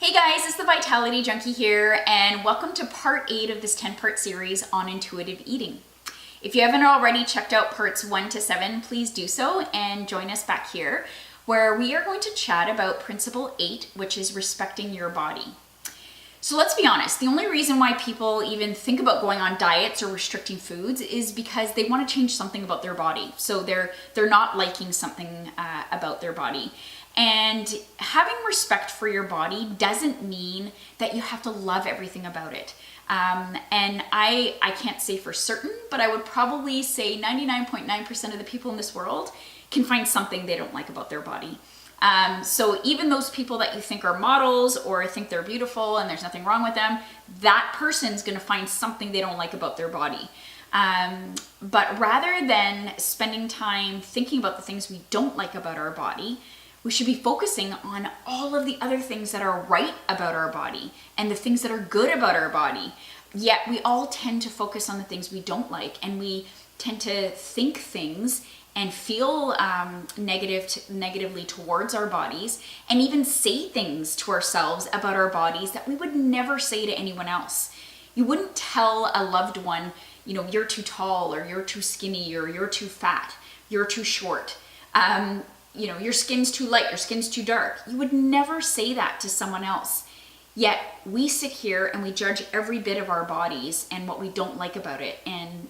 Hey guys, it's the Vitality Junkie here, and welcome to part 8 of this 10-part series on intuitive eating. If you haven't already checked out parts 1 to 7, please do so and join us back here, where we are going to chat about Principle 8, which is respecting your body. So let's be honest, the only reason why people even think about going on diets or restricting foods is because they want to change something about their body. So they're not liking something about their body. And having respect for your body doesn't mean that you have to love everything about it. And I can't say for certain, but I would probably say 99.9% of the people in this world can find something they don't like about their body. So even those people that you think are models or think they're beautiful and there's nothing wrong with them, that person's gonna find something they don't like about their body. But rather than spending time thinking about the things we don't like about our body, we should be focusing on all of the other things that are right about our body and the things that are good about our body. Yet we all tend to focus on the things we don't like, and we tend to think things and feel negatively towards our bodies, and even say things to ourselves about our bodies that we would never say to anyone else. You wouldn't tell a loved one, you're too tall, or you're too skinny, or you're too fat, you're too short. Your skin's too light, your skin's too dark. You would never say that to someone else. Yet we sit here and we judge every bit of our bodies and what we don't like about it, and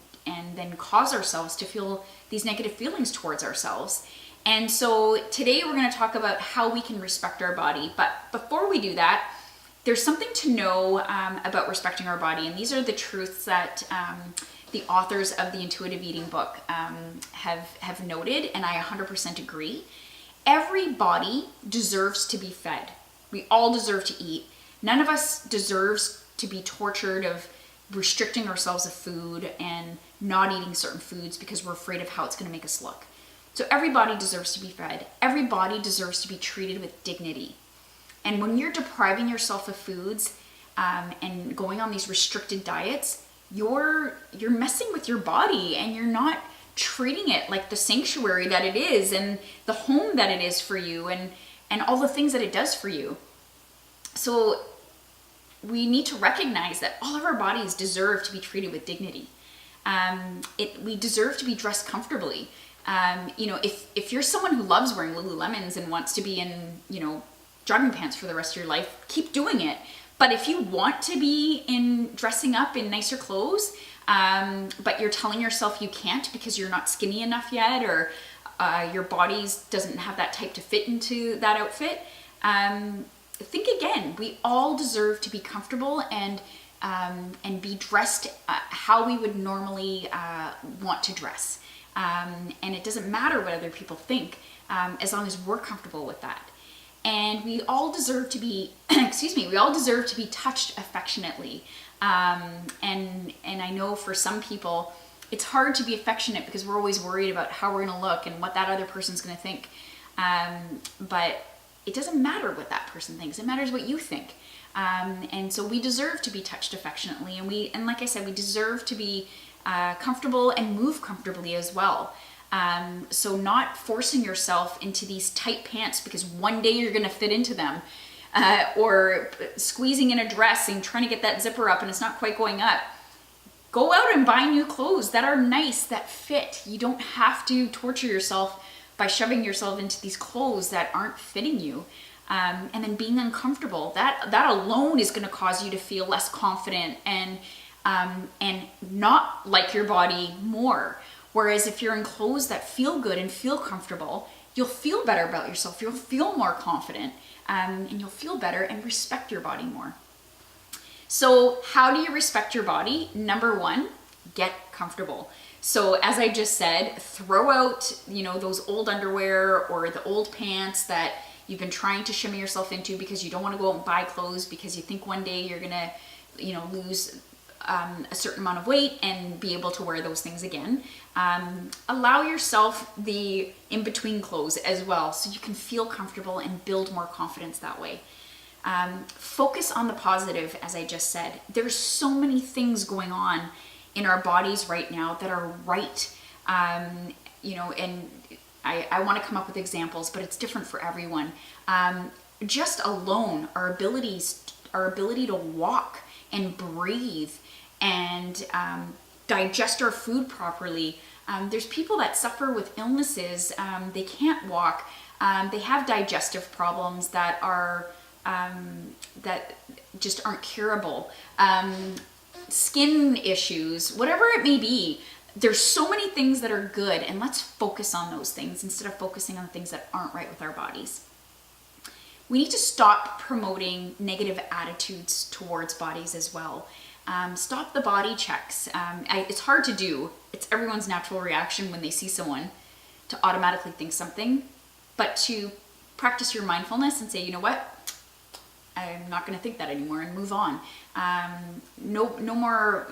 then cause ourselves to feel these negative feelings towards ourselves. And so today we're going to talk about how we can respect our body. But before we do that, there's something to know about respecting our body. And these are the truths that the authors of the Intuitive Eating book have noted, and I 100% agree. Every body deserves to be fed. We all deserve to eat. None of us deserves to be tortured of restricting ourselves of food and not eating certain foods because we're afraid of how it's going to make us look. So every body deserves to be fed. Every body deserves to be treated with dignity. And when you're depriving yourself of foods and going on these restricted diets, you're messing with your body, and you're not treating it like the sanctuary that it is and the home that it is for you, and all the things that it does for you. So we need to recognize that all of our bodies deserve to be treated with dignity. We deserve to be dressed comfortably. If you're someone who loves wearing Lululemons and wants to be in, jogging pants for the rest of your life, keep doing it. But if you want to be dressing up in nicer clothes, but you're telling yourself you can't because you're not skinny enough yet, or your body doesn't have that type to fit into that outfit, think again. We all deserve to be comfortable and be dressed how we would normally want to dress. And it doesn't matter what other people think, as long as we're comfortable with that. And we all deserve to be, we all deserve to be touched affectionately. And I know for some people, it's hard to be affectionate because we're always worried about how we're gonna look and what that other person's gonna think. But it doesn't matter what that person thinks, it matters what you think. And so we deserve to be touched affectionately, and like I said, we deserve to be comfortable and move comfortably as well. So not forcing yourself into these tight pants because one day you're gonna fit into them, or squeezing in a dress and trying to get that zipper up and it's not quite going up. Go out and buy new clothes that are nice, that fit. You don't have to torture yourself by shoving yourself into these clothes that aren't fitting you. And then being uncomfortable, that alone is gonna cause you to feel less confident and not like your body more. Whereas if you're in clothes that feel good and feel comfortable, you'll feel better about yourself, you'll feel more confident, and you'll feel better and respect your body more. So how do you respect your body? Number 1, get comfortable. So as I just said, throw out, those old underwear or the old pants that you've been trying to shimmy yourself into because you don't want to go out and buy clothes because you think one day you're gonna, lose a certain amount of weight and be able to wear those things again. Allow yourself the in-between clothes as well, so you can feel comfortable and build more confidence that way. Focus on the positive, as I just said. There's so many things going on in our bodies right now that are right. And I want to come up with examples, but it's different for everyone. just alone, our ability to walk and breathe and digest our food properly. There's people that suffer with illnesses. They can't walk. They have digestive problems that are that just aren't curable. Skin issues, whatever it may be. There's so many things that are good, and let's focus on those things instead of focusing on the things that aren't right with our bodies. We need to stop promoting negative attitudes towards bodies as well. Stop the body checks. It's hard to do. It's everyone's natural reaction when they see someone to automatically think something, but to practice your mindfulness and say, you know what? I'm not going to think that anymore, and move on. No more,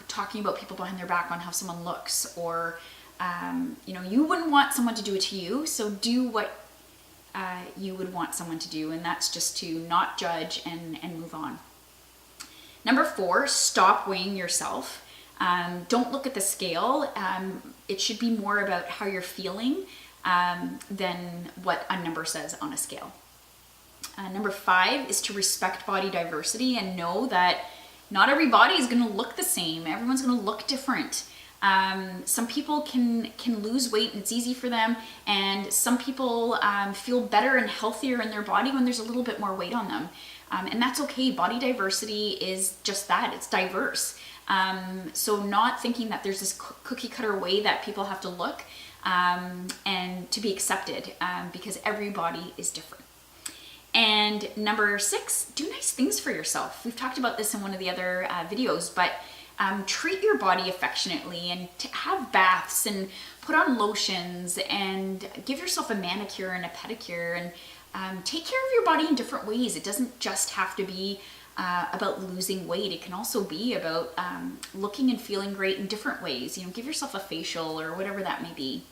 talking about people behind their back on how someone looks, or, you wouldn't want someone to do it to you. So do what you would want someone to do. And that's just to not judge and move on. Number 4, stop weighing yourself. Don't look at the scale. It should be more about how you're feeling than what a number says on a scale. Number 5 is to respect body diversity and know that not every body is going to look the same. Everyone's going to look different. Some people can lose weight and it's easy for them, and some people feel better and healthier in their body when there's a little bit more weight on them. And that's okay. Body diversity is just that. It's diverse. So not thinking that there's this cookie cutter way that people have to look and to be accepted, because every body is different. And number 6, do nice things for yourself. We've talked about this in one of the other videos, but treat your body affectionately, and have baths and put on lotions and give yourself a manicure and a pedicure, and take care of your body in different ways. It doesn't just have to be about losing weight. It can also be about looking and feeling great in different ways. Give yourself a facial or whatever that may be.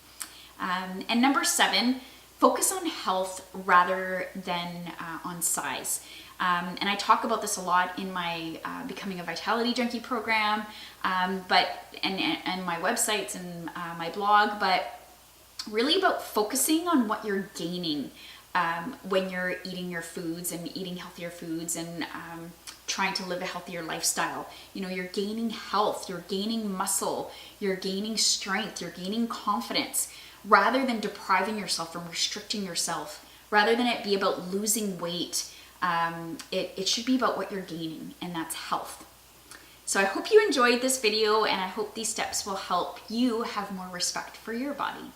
And number 7, focus on health rather than on size. And I talk about this a lot in my Becoming a Vitality Junkie program, and my websites and my blog, but really about focusing on what you're gaining when you're eating your foods and eating healthier foods and trying to live a healthier lifestyle. You're gaining health, you're gaining muscle, you're gaining strength, you're gaining confidence, rather than depriving yourself from restricting yourself, rather than it be about losing weight. It should be about what you're gaining, and that's health. So I hope you enjoyed this video, and I hope these steps will help you have more respect for your body.